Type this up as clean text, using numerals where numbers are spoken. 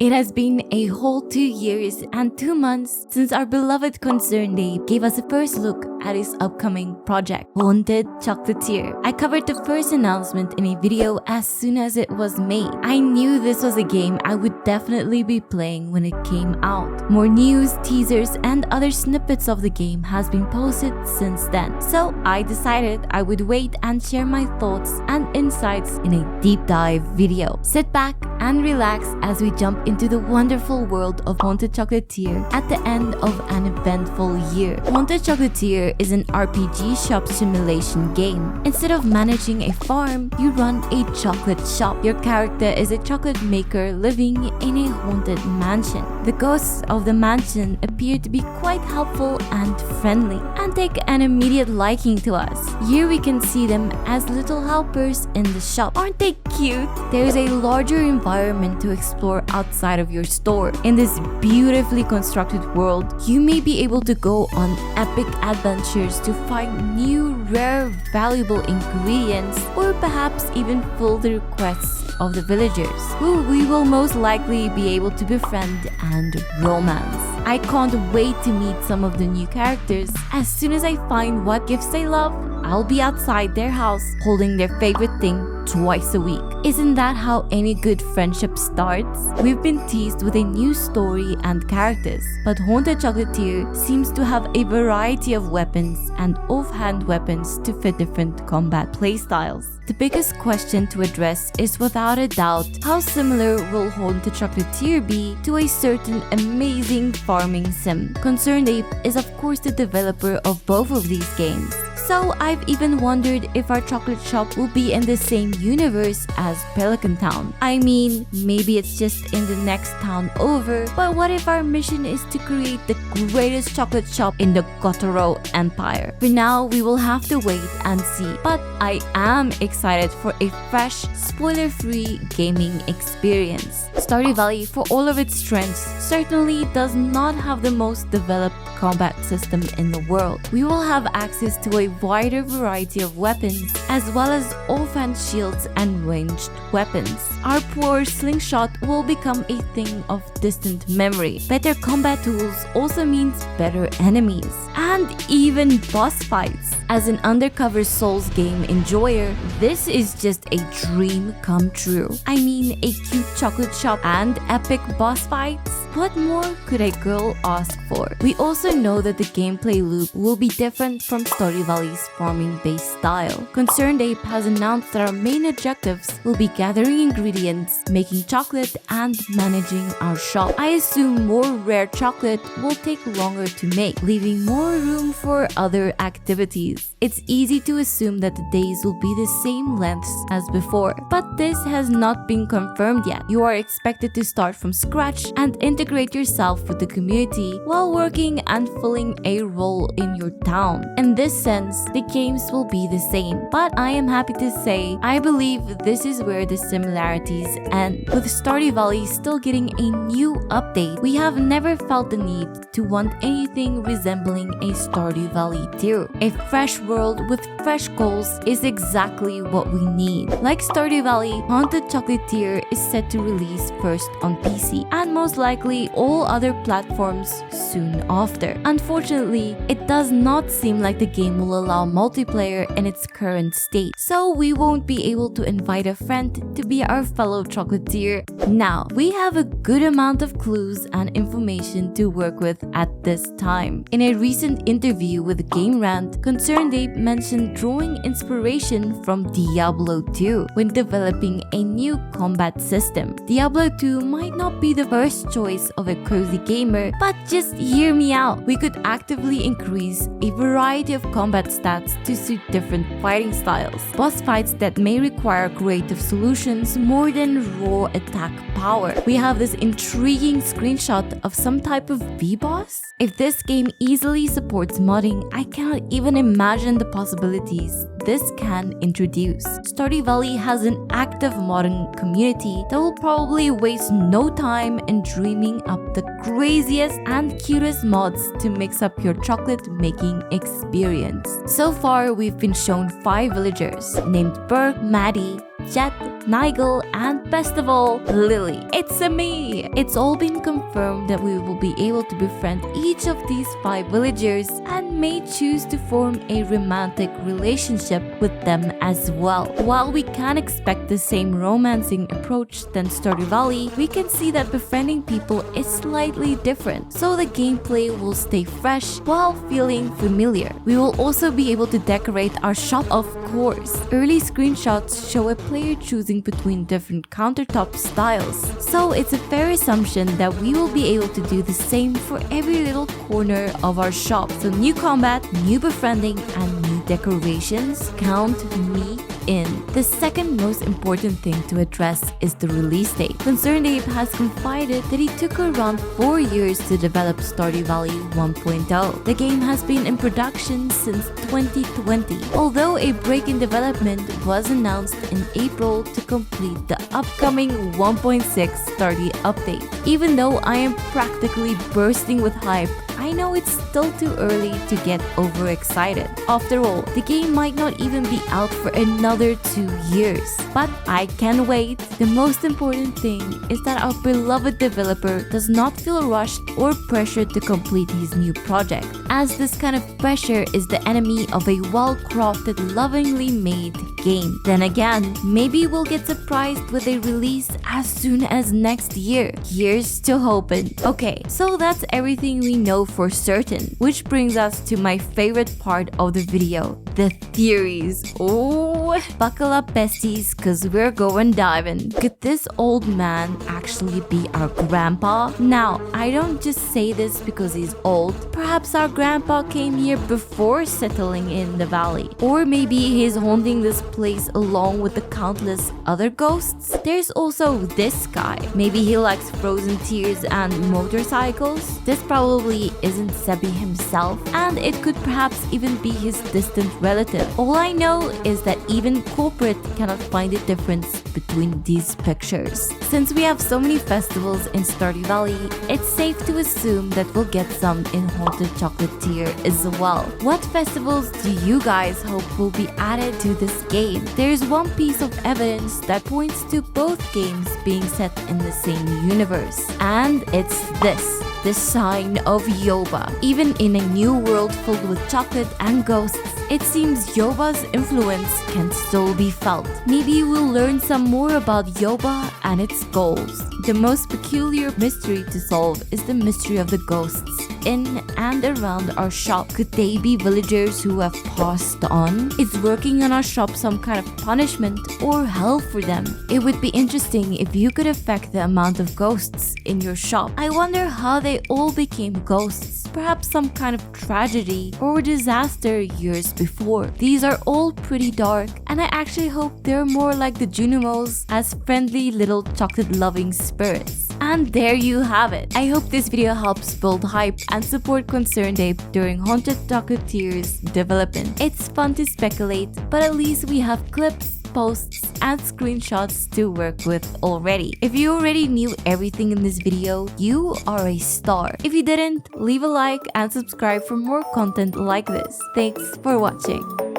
It has been a whole 2 years and 2 months since our beloved Concerned Ape gave us a first look at his upcoming project, Haunted Chocolatier. I covered the first announcement in a video as soon as it was made. I knew this was a game I would definitely be playing when it came out. More news, teasers, and other snippets of the game has been posted since then. So I decided I would wait and share my thoughts and insights in a deep dive video. Sit back and relax as we jump into the wonderful world of Haunted Chocolatier at the end of an eventful year. Haunted Chocolatier is an RPG shop simulation game. Instead of managing a farm, you run a chocolate shop. Your character is a chocolate maker living in a haunted mansion. The ghosts of the mansion appear to be quite helpful and friendly and take an immediate liking to us. Here we can see them as little helpers in the shop. Aren't they cute? There is a larger environment to explore outside of your store. In this beautifully constructed world, you may be able to go on epic adventures to find new, rare, valuable ingredients, or perhaps even fill the requests of the villagers, who we will most likely be able to befriend and romance. I can't wait to meet some of the new characters. As soon as I find what gifts they love, I'll be outside their house holding their favorite thing twice a week. Isn't that how any good friendship starts? We've been teased with a new story and characters, but Haunted Chocolatier seems to have a variety of weapons and offhand weapons to fit different combat playstyles. The biggest question to address is without a doubt, how similar will Haunted Chocolatier be to a certain amazing farming sim? Concerned Ape is of course the developer of both of these games. So I've even wondered if our chocolate shop will be in the same universe as Pelican Town. I mean, maybe it's just in the next town over, but what if our mission is to create the greatest chocolate shop in the Gotoro Empire? For now, we will have to wait and see, but I am excited for a fresh, spoiler-free gaming experience. Stardew Valley, for all of its strengths, certainly does not have the most developed combat system in the world. We will have access to a wider variety of weapons, as well as offhand shields and ranged weapons. Our poor slingshot will become a thing of distant memory. Better combat tools also means better enemies, and even boss fights. As an undercover Souls game enjoyer, this is just a dream come true. I mean, a cute chocolate shop and epic boss fights? What more could a girl ask for? We also know that the gameplay loop will be different from Stardew Valley's farming-based style. Concerned Ape has announced that our main objectives will be gathering ingredients, making chocolate, and managing our shop. I assume more rare chocolate will take longer to make, leaving more room for other activities. It's easy to assume that the days will be the same lengths as before, but this has not been confirmed yet. You are expected to start from scratch and integrate yourself with the community while working and filling a role in your town. In this sense, the games will be the same, but I am happy to say I believe this is where the similarities end. With Stardew Valley still getting a new update, we have never felt the need to want anything resembling a Stardew Valley 2. A fresh world with fresh goals is exactly what we need. Like Stardew Valley, Haunted Chocolatier is set to release first on PC and most likely all other platforms soon after. Unfortunately, it does not seem like the game will allow multiplayer in its current state, so we won't be able to invite a friend to be our fellow chocolatier. Now, we have a good amount of clues and information to work with at this time. In a recent interview with Game Rant, Concerned Ape mentioned drawing inspiration from Diablo 2 when developing a new combat system. Diablo 2 might not be the first choice of a cozy gamer, but just hear me out. We could actively increase a variety of combat stats to suit different fighting styles. Boss fights that may require creative solutions more than raw attack power. We have this intriguing screenshot of some type of V-boss. If this game easily supports modding, I cannot even imagine the possibilities this can introduce. Stardew Valley has an active modding community that will probably waste no time in dreaming up the craziest and cutest mods to mix up your chocolate making experience. So far, we've been shown 5 villagers named Burke, Maddie, Jet, Nigel, and best of all, Lily. It's me! It's all been confirmed that we will be able to befriend each of these 5 villagers and may choose to form a romantic relationship with them as well. While we can expect the same romancing approach than Stardew Valley, we can see that befriending people is slightly different, so the gameplay will stay fresh while feeling familiar. We will also be able to decorate our shop, of course. Early screenshots show a player choosing between different countertop styles, so it's a fair assumption that we will be able to do the same for every little corner of our shop. So new combat, new befriending, and new decorations. Count me in. The second most important thing to address is the release date. Concerned Ape has confided that he took around 4 years to develop Stardew Valley 1.0. The game has been in production since 2020, although a break in development was announced in April to complete the upcoming 1.6 Stardew update. Even though I am practically bursting with hype, I know it's still too early to get overexcited. After all, the game might not even be out for another 2 years. But I can wait. The most important thing is that our beloved developer does not feel rushed or pressured to complete his new project, as this kind of pressure is the enemy of a well-crafted, lovingly made game. Then again, maybe we'll get surprised with a release as soon as next year. Here's to hoping. Okay, so that's everything we know for certain, which brings us to my favorite part of the video, the theories. Oh, buckle up besties, cause we're going diving. Could this old man actually be our grandpa? Now, I don't just say this because he's old. Perhaps our grandpa came here before settling in the valley. Or maybe he's haunting this place along with the countless other ghosts. There's also this guy. Maybe he likes frozen tears and motorcycles. This probably isn't Sebi himself, and it could perhaps even be his distant relative. All I know is that even corporate cannot find a difference between these pictures. Since we have so many festivals in Stardew Valley, it's safe to assume that we'll get some in Haunted Chocolatier as well. What festivals do you guys hope will be added to this game? There's one piece of evidence that points to both games being set in the same universe, and it's this. The sign of Yoba. Even in a new world filled with chocolate and ghosts, it seems Yoba's influence can still be felt. Maybe we'll learn some more about Yoba and its goals. The most peculiar mystery to solve is the mystery of the ghosts in and around our shop. Could they be villagers who have passed on? Is working on our shop some kind of punishment or hell for them? It would be interesting if you could affect the amount of ghosts in your shop. I wonder how they all became ghosts. Perhaps some kind of tragedy or disaster years before. These are all pretty dark, and I actually hope they're more like the Junimos as friendly little chocolate-loving spirits. And there you have it. I hope this video helps build hype and support Concerned Ape during Haunted Chocolatier's development. It's fun to speculate, but at least we have clips, posts, and screenshots to work with already. If you already knew everything in this video, you are a star. If you didn't, leave a like and subscribe for more content like this. Thanks for watching.